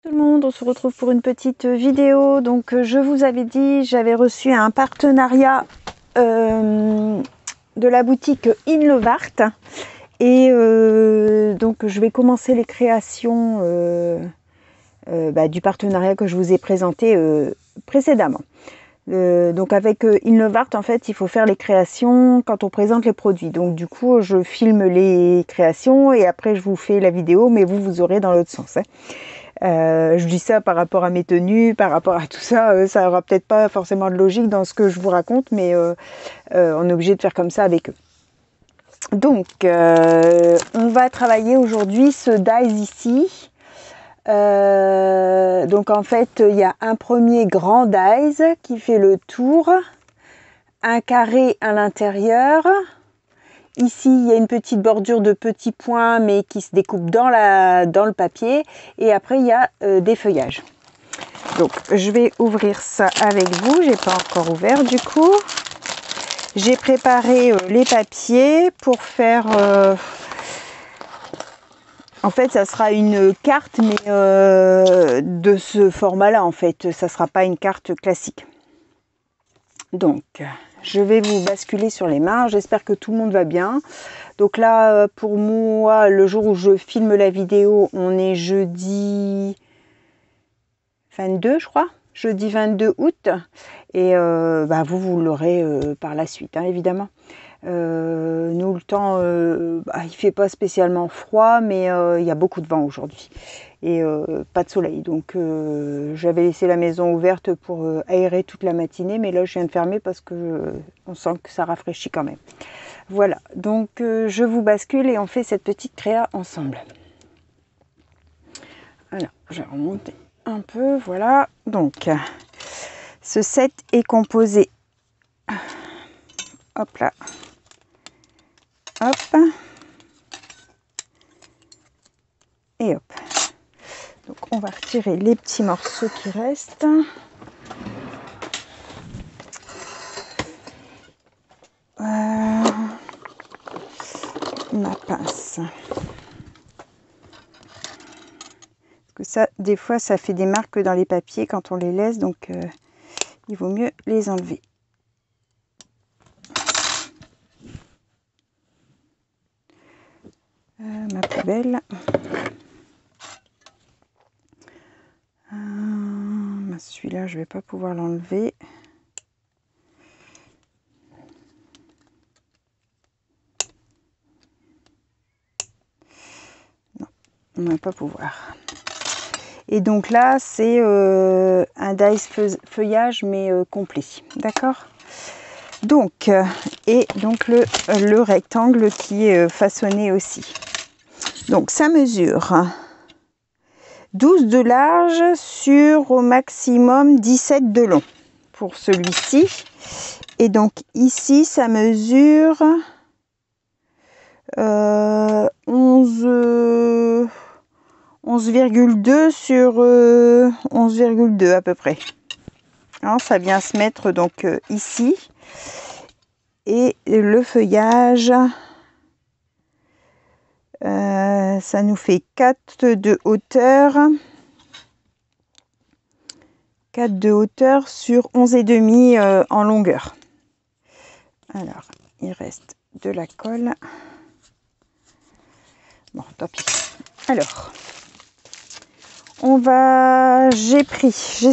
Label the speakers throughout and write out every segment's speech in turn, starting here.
Speaker 1: Tout le monde, on se retrouve pour une petite vidéo. Donc je vous avais dit, j'avais reçu un partenariat de la boutique Inlevart et donc je vais commencer les créations du partenariat que je vous ai présenté précédemment. Donc avec Inlevart, en fait, il faut faire les créations quand on présente les produits. Donc du coup, je filme les créations et après je vous fais la vidéo, mais vous aurez dans l'autre sens. Je dis ça par rapport à mes tenues, par rapport à tout ça, ça aura peut-être pas forcément de logique dans ce que je vous raconte, mais on est obligé de faire comme ça avec eux. Donc, on va travailler aujourd'hui ce dies ici. Donc en fait, il y a un premier grand dies qui fait le tour, un carré à l'intérieur. Ici, il y a une petite bordure de petits points, mais qui se découpe dans le papier. Et après, il y a des feuillages. Donc, je vais ouvrir ça avec vous. J'ai pas encore ouvert du coup. J'ai préparé les papiers pour faire... En fait, ça sera une carte, mais de ce format-là, en fait. Ça sera pas une carte classique. Donc, je vais vous basculer sur les mains. J'espère que tout le monde va bien. Donc là, pour moi, le jour où je filme la vidéo, on est jeudi 22, je crois. Jeudi 22 août. Et vous l'aurez par la suite, hein, évidemment. Nous, le temps, il fait pas spécialement froid, mais il y a beaucoup de vent aujourd'hui. Et pas de soleil, donc j'avais laissé la maison ouverte pour aérer toute la matinée, mais là je viens de fermer parce que on sent que ça rafraîchit quand même. Voilà, donc je vous bascule et on fait cette petite créa ensemble. Alors, je vais remonter un peu, voilà. Donc, ce set est composé, hop là, hop, et hop. Donc on va retirer les petits morceaux qui restent. Ma pince. Parce que ça, des fois, ça fait des marques dans les papiers quand on les laisse, donc il vaut mieux les enlever. Ma poubelle. Celui-là, je ne vais pas pouvoir l'enlever. Non, on ne va pas pouvoir. Et donc là, c'est un dies feuillage, mais complet. D'accord ? Donc, et donc le rectangle qui est façonné aussi. Donc, ça mesure 12 de large sur au maximum 17 de long pour celui-ci. Et donc ici, ça mesure 11,2 sur 11,2 à peu près. Alors, ça vient se mettre donc ici. Et le feuillage... ça nous fait 4 de hauteur. 4 de hauteur sur 11,5 en longueur. Alors, il reste de la colle. Bon, tant pis. Alors, j'ai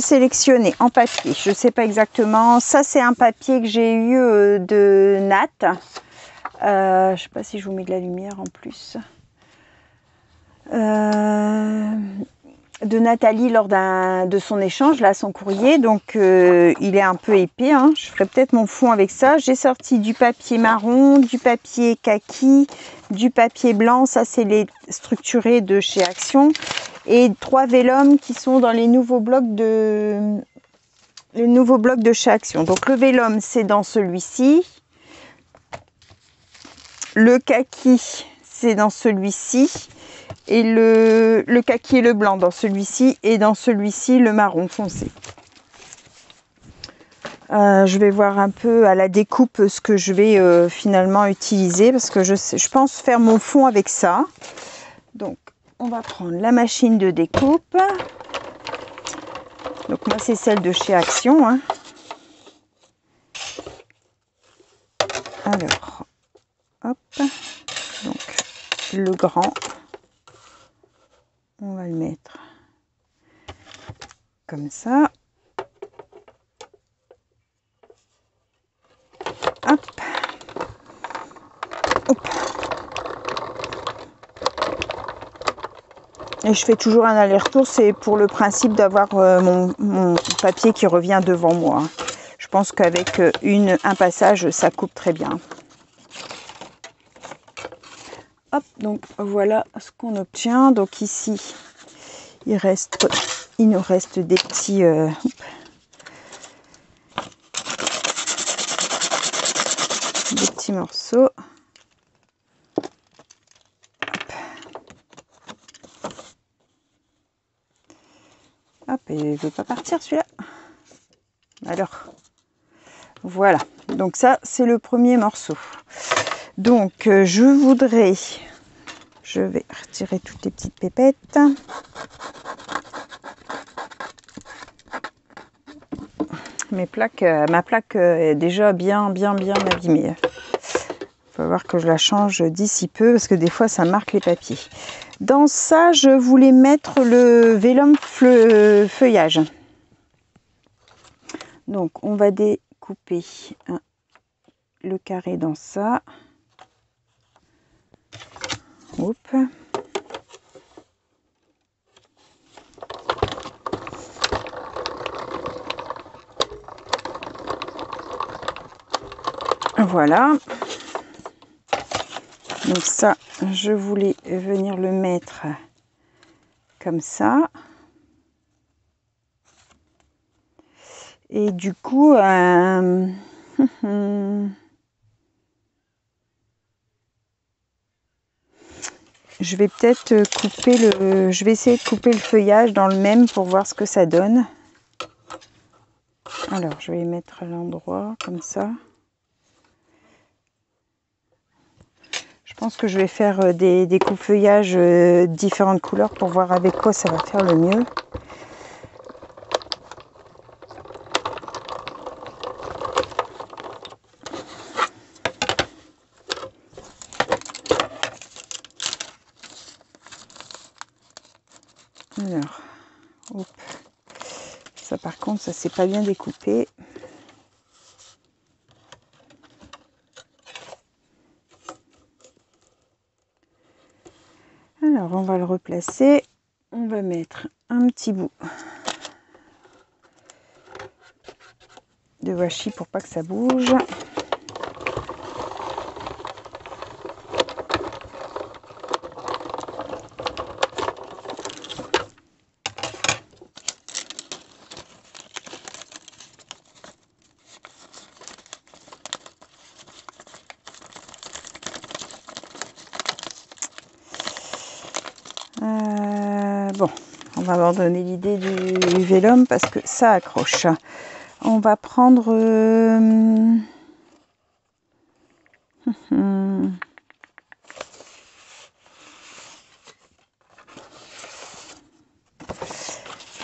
Speaker 1: sélectionné en papier. Je ne sais pas exactement. Ça, c'est un papier que j'ai eu de Nat. Je ne sais pas si je vous mets de la lumière en plus. De Nathalie lors de son échange, là, son courrier. Donc, il est un peu épais. Hein. Je ferai peut-être mon fond avec ça. J'ai sorti du papier marron, du papier kaki, du papier blanc. Ça, c'est les structurés de chez Action. Et 3 vélums qui sont dans les nouveaux blocs de chez Action. Donc, le vélum, c'est dans celui-ci. Le kaki, c'est dans celui-ci. Et le kaki et le blanc dans celui-ci. Et dans celui-ci, le marron foncé. Je vais voir un peu à la découpe ce que je vais finalement utiliser. Parce que je pense faire mon fond avec ça. Donc, on va prendre la machine de découpe. Moi, c'est celle de chez Action, hein. Alors, hop, donc le grand, on va le mettre comme ça. Hop. Hop. Et je fais toujours un aller-retour, c'est pour le principe d'avoir mon papier qui revient devant moi. Je pense qu'avec un passage, ça coupe très bien. Hop, donc voilà ce qu'on obtient. Donc ici, il nous reste des petits morceaux. Hop, et il ne veut pas partir celui-là. Alors, voilà. Donc ça, c'est le premier morceau. Donc, je vais retirer toutes les petites pépettes. Ma plaque est déjà bien abîmée. Il va falloir que je la change d'ici peu parce que des fois, ça marque les papiers. Dans ça, je voulais mettre le vélum feuillage. Donc, on va découper le carré dans ça. Hop. Voilà. Donc ça, je voulais venir le mettre comme ça. Et du coup, je vais peut-être je vais essayer de couper le feuillage dans le même pour voir ce que ça donne. Alors, je vais y mettre à l'endroit comme ça. Je pense que je vais faire des coupe-feuillages différentes couleurs pour voir avec quoi ça va faire le mieux. Alors, hop. Ça par contre, ça s'est pas bien découpé. Alors, on va le replacer. On va mettre un petit bout de washi pour pas que ça bouge. Bon, on va abandonner l'idée du vélum parce que ça accroche. On va prendre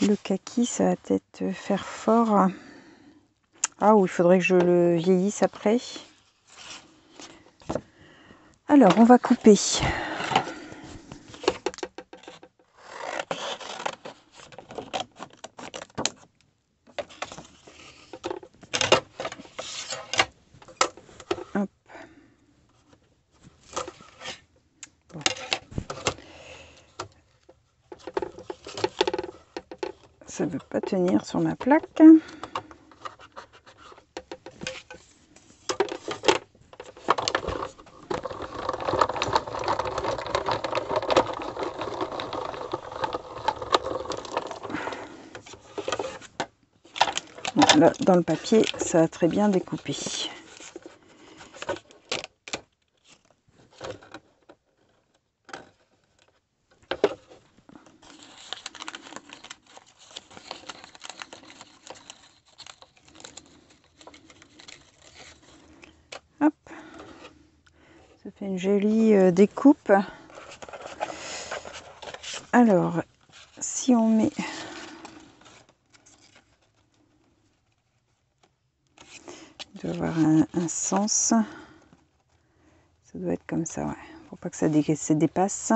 Speaker 1: le kaki, ça va peut-être faire fort. Ah, ou il faudrait que je le vieillisse après. Alors, on va couper. Hop. Bon. Ça ne veut pas tenir sur ma plaque. Bon, là, dans le papier, ça a très bien découpé. Hop. Ça fait une jolie découpe. Alors, si on met doit avoir un sens. Ça doit être comme ça, ouais. Faut pas que ça se dépasse.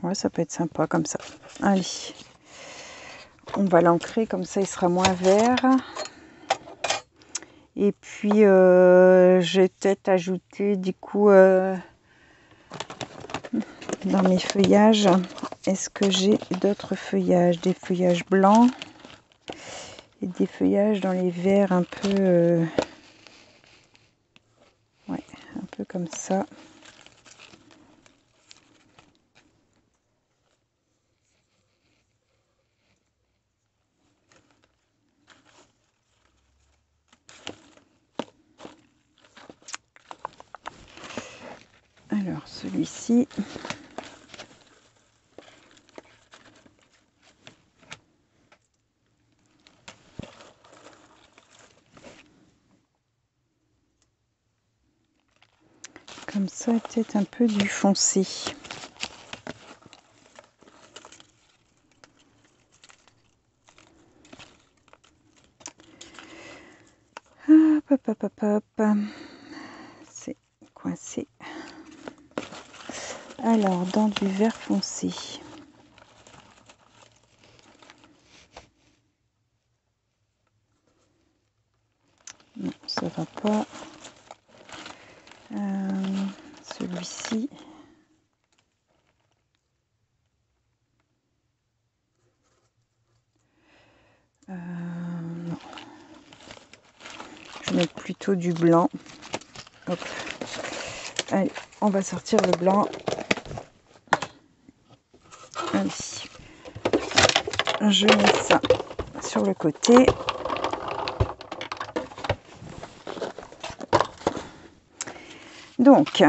Speaker 1: Ouais, ça peut être sympa comme ça. Allez, on va l'ancrer comme ça, il sera moins vert. Et puis, je vais peut-être ajouter du coup dans mes feuillages. Est-ce que j'ai d'autres feuillages? Des feuillages blancs et des feuillages dans les verts un peu, ouais, un peu comme ça. Alors celui-ci, comme ça, peut-être un peu du foncé. Hop, hop, hop, hop, hop. C'est coincé. Alors, dans du vert foncé. Non, ça va pas. Celui-ci. Non. Je vais mettre plutôt du blanc. Hop. Allez, on va sortir le blanc. Allez. Je mets ça sur le côté. Donc,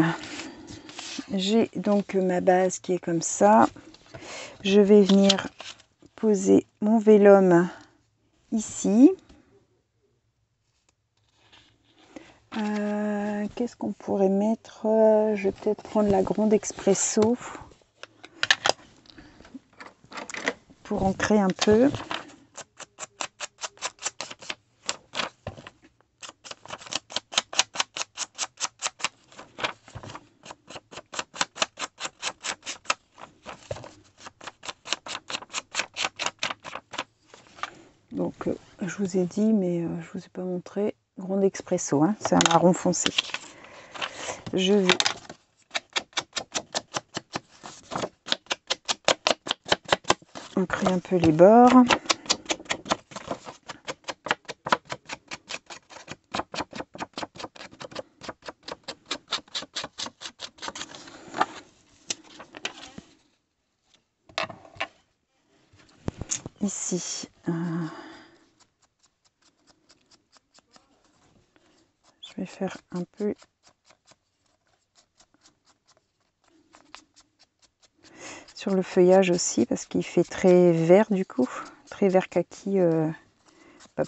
Speaker 1: j'ai donc ma base qui est comme ça. Je vais venir poser mon vélum ici. Qu'est-ce qu'on pourrait mettre? Je vais peut-être prendre la Grande Expresso pour ancrer un peu. Donc, je vous ai dit, mais je vous ai pas montré. Grande Expresso, hein, c'est un marron foncé. Je vais ancrer un peu les bords. Ici, je vais faire un peu sur le feuillage aussi parce qu'il fait très vert du coup, très vert kaki,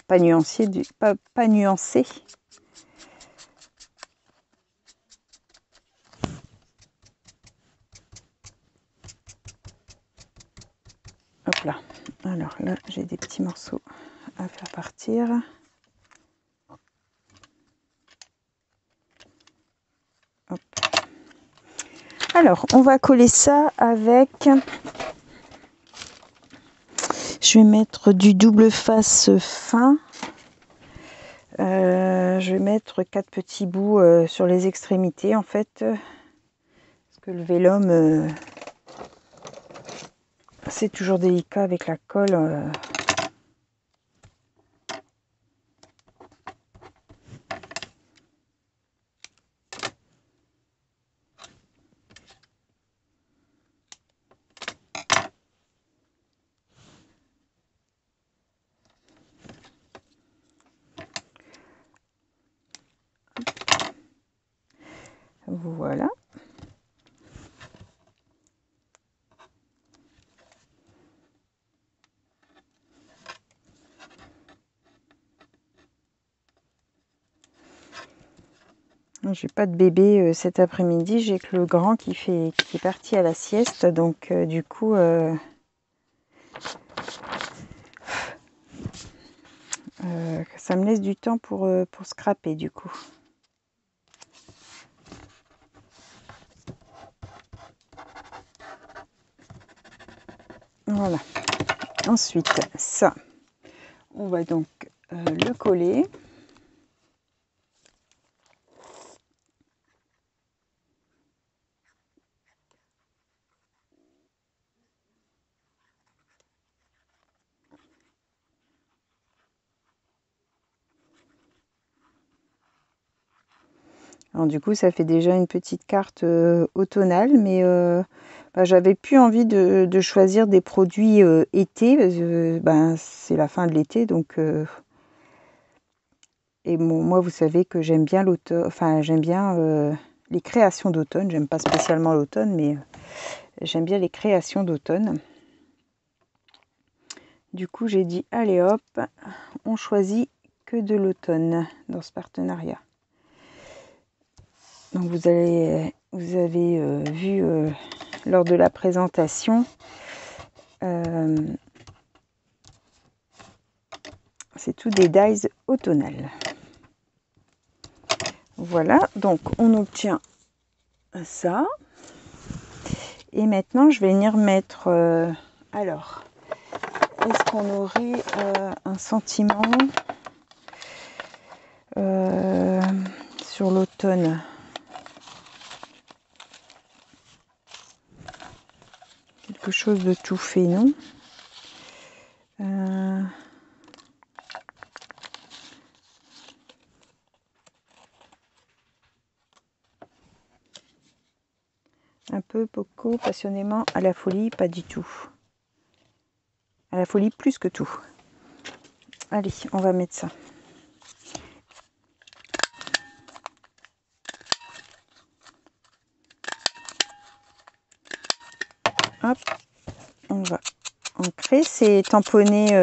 Speaker 1: pas nuancé, pas nuancé. Hop là. Alors là, j'ai des petits morceaux à faire partir. Hop. Alors, on va coller ça avec... Je vais mettre du double face fin. Je vais mettre 4 petits bouts sur les extrémités en fait. Parce que le vélum, c'est toujours délicat avec la colle. Voilà. J'ai pas de bébé cet après-midi, j'ai que le grand qui est parti à la sieste, donc du coup Ça me laisse du temps pour scraper du coup. Voilà. Ensuite, ça, on va donc le coller. Alors du coup, ça fait déjà une petite carte automnale, mais j'avais plus envie de choisir des produits été, parce que c'est la fin de l'été, donc et bon, moi vous savez que j'aime bien l'automne, enfin j'aime bien les créations d'automne, j'aime pas spécialement l'automne, mais j'aime bien les créations d'automne. Du coup, j'ai dit allez hop, on choisit que de l'automne dans ce partenariat. Donc vous avez vu lors de la présentation, c'est tout des dies automnales. Voilà, donc on obtient ça. Et maintenant, je vais venir mettre... alors, est-ce qu'on aurait un sentiment sur l'automne? Quelque chose de tout fait, non? Un peu, beaucoup, passionnément, à la folie, pas du tout. À la folie, plus que tout. Allez, on va mettre ça. Hop, on va ancrer. C'est tamponné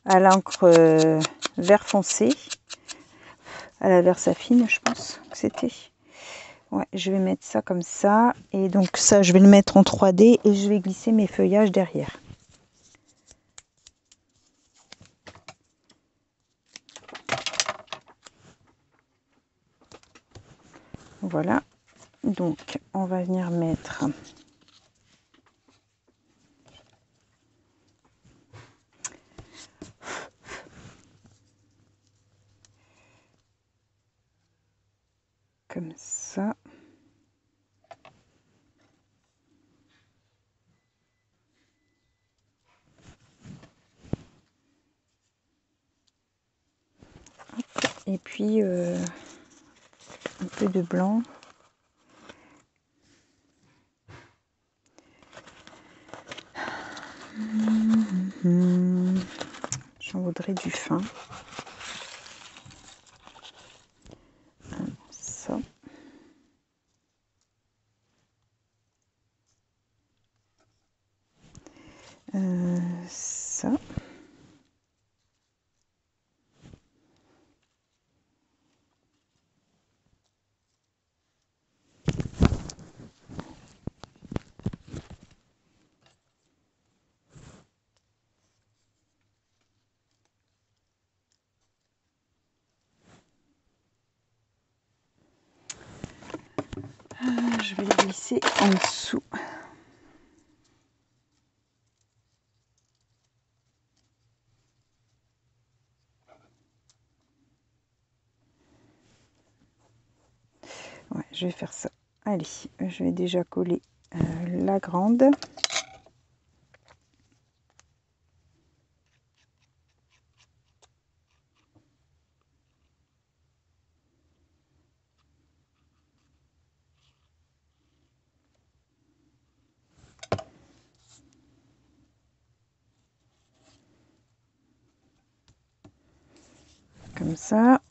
Speaker 1: à l'encre vert foncé, à la Versafine, je pense que c'était. Ouais, je vais mettre ça comme ça. Et donc ça, je vais le mettre en 3D et je vais glisser mes feuillages derrière. Voilà. Donc, on va venir mettre... comme ça. Et puis un peu de blanc. J'en voudrais du fin. Ça. Ça. Je vais le glisser en dessous. Ouais, je vais faire ça. Allez, je vais déjà coller la grande. Comme ça.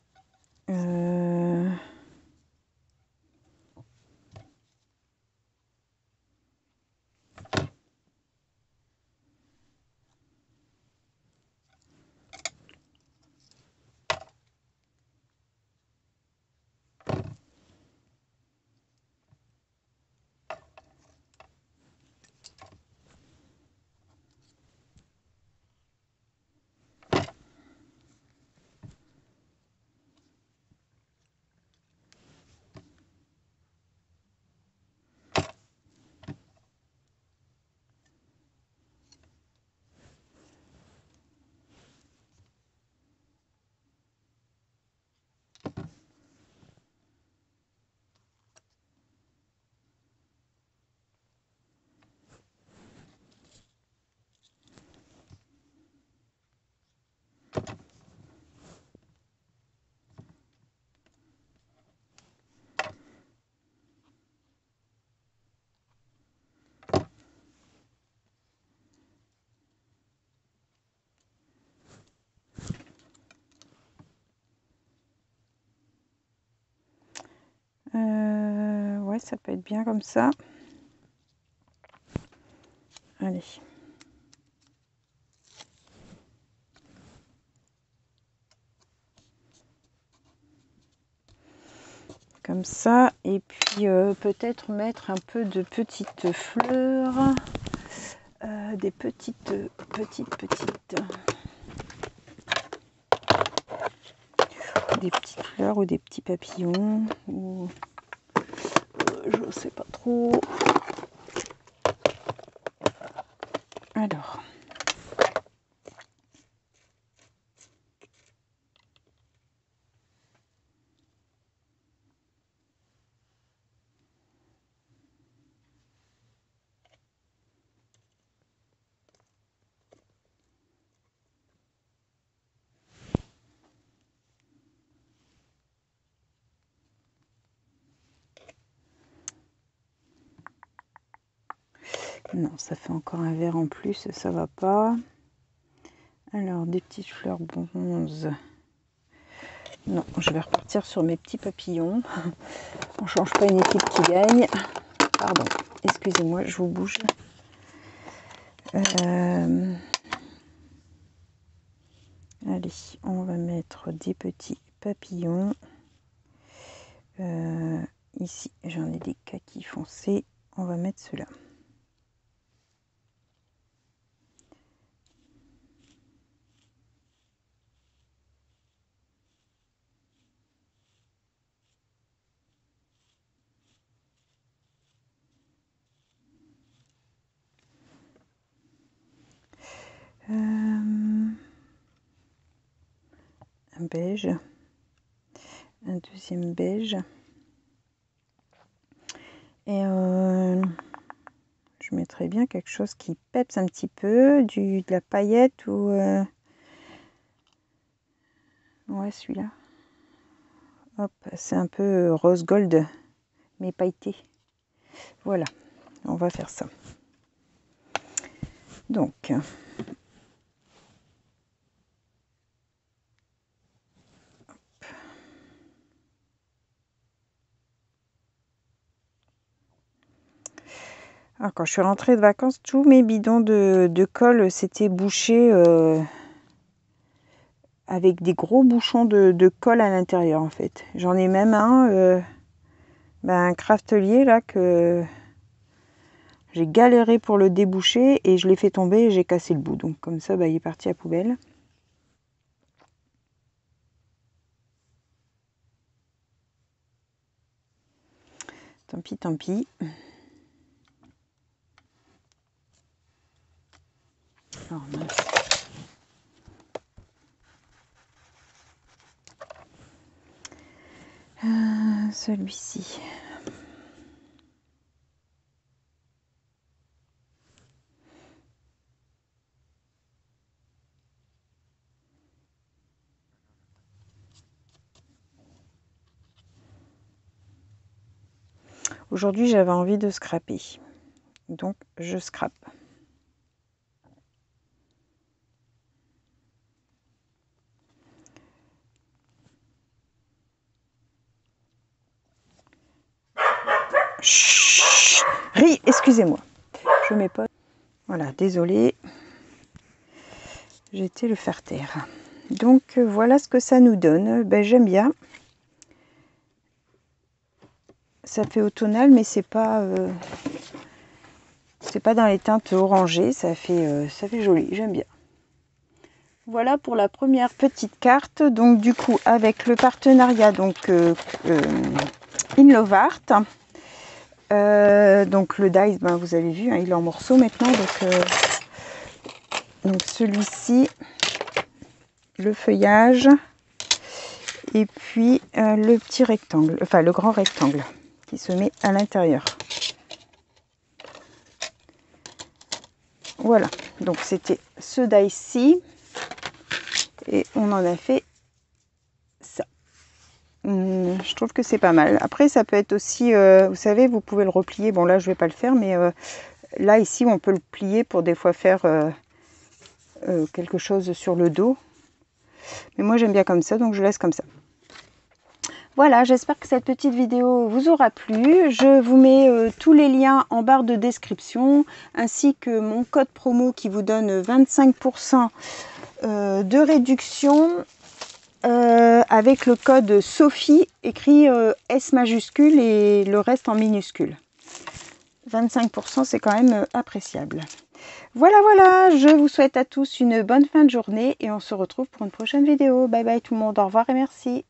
Speaker 1: ça peut être bien comme ça. Allez. Comme ça, et puis peut-être mettre un peu de petites fleurs, des petites fleurs ou des petits papillons, ou je sais pas trop. Alors. Non, ça fait encore un vert en plus, ça va pas. Alors, des petites fleurs bronze. Non, je vais repartir sur mes petits papillons. On change pas une équipe qui gagne. Pardon, excusez-moi, je vous bouge. Allez, on va mettre des petits papillons. Ici, j'en ai des kakis foncés. On va mettre ceux-là. Un beige, un deuxième beige, et je mettrais bien quelque chose qui peps un petit peu, de la paillette ou ouais, celui-là. Hop, c'est un peu rose gold mais pailleté. Voilà, on va faire ça. Donc alors, quand je suis rentrée de vacances, tous mes bidons de colle s'étaient bouchés avec des gros bouchons de colle à l'intérieur en fait. J'en ai même un craftelier là que j'ai galéré pour le déboucher et je l'ai fait tomber et j'ai cassé le bout. Donc comme ça, il est parti à la poubelle. Tant pis, tant pis. Oh, mince. Celui-ci. Aujourd'hui, j'avais envie de scraper. Donc, je scrape. Chut, excusez-moi. Je mets pas. Voilà, désolée. J'ai été le faire taire. Donc, voilà ce que ça nous donne. J'aime bien. Ça fait automnal, mais c'est pas dans les teintes orangées. Ça fait joli. J'aime bien. Voilà pour la première petite carte. Donc, du coup, avec le partenariat In Love Art. Donc le dice, vous avez vu, il est en morceaux maintenant. Donc celui-ci, le feuillage, et puis le petit rectangle, enfin le grand rectangle qui se met à l'intérieur. Voilà, donc c'était ce dice-ci et on en a fait ça. Je trouve que c'est pas mal. Après, ça peut être aussi, vous savez, vous pouvez le replier. Bon, là, je vais pas le faire, mais là, ici, on peut le plier pour des fois faire quelque chose sur le dos. Mais moi, j'aime bien comme ça, donc je laisse comme ça. Voilà, j'espère que cette petite vidéo vous aura plu. Je vous mets tous les liens en barre de description, ainsi que mon code promo qui vous donne 25% de réduction avec le code Sophie, écrit S majuscule et le reste en minuscule. 25%, c'est quand même appréciable. Voilà, je vous souhaite à tous une bonne fin de journée et on se retrouve pour une prochaine vidéo. Bye bye tout le monde, au revoir et merci.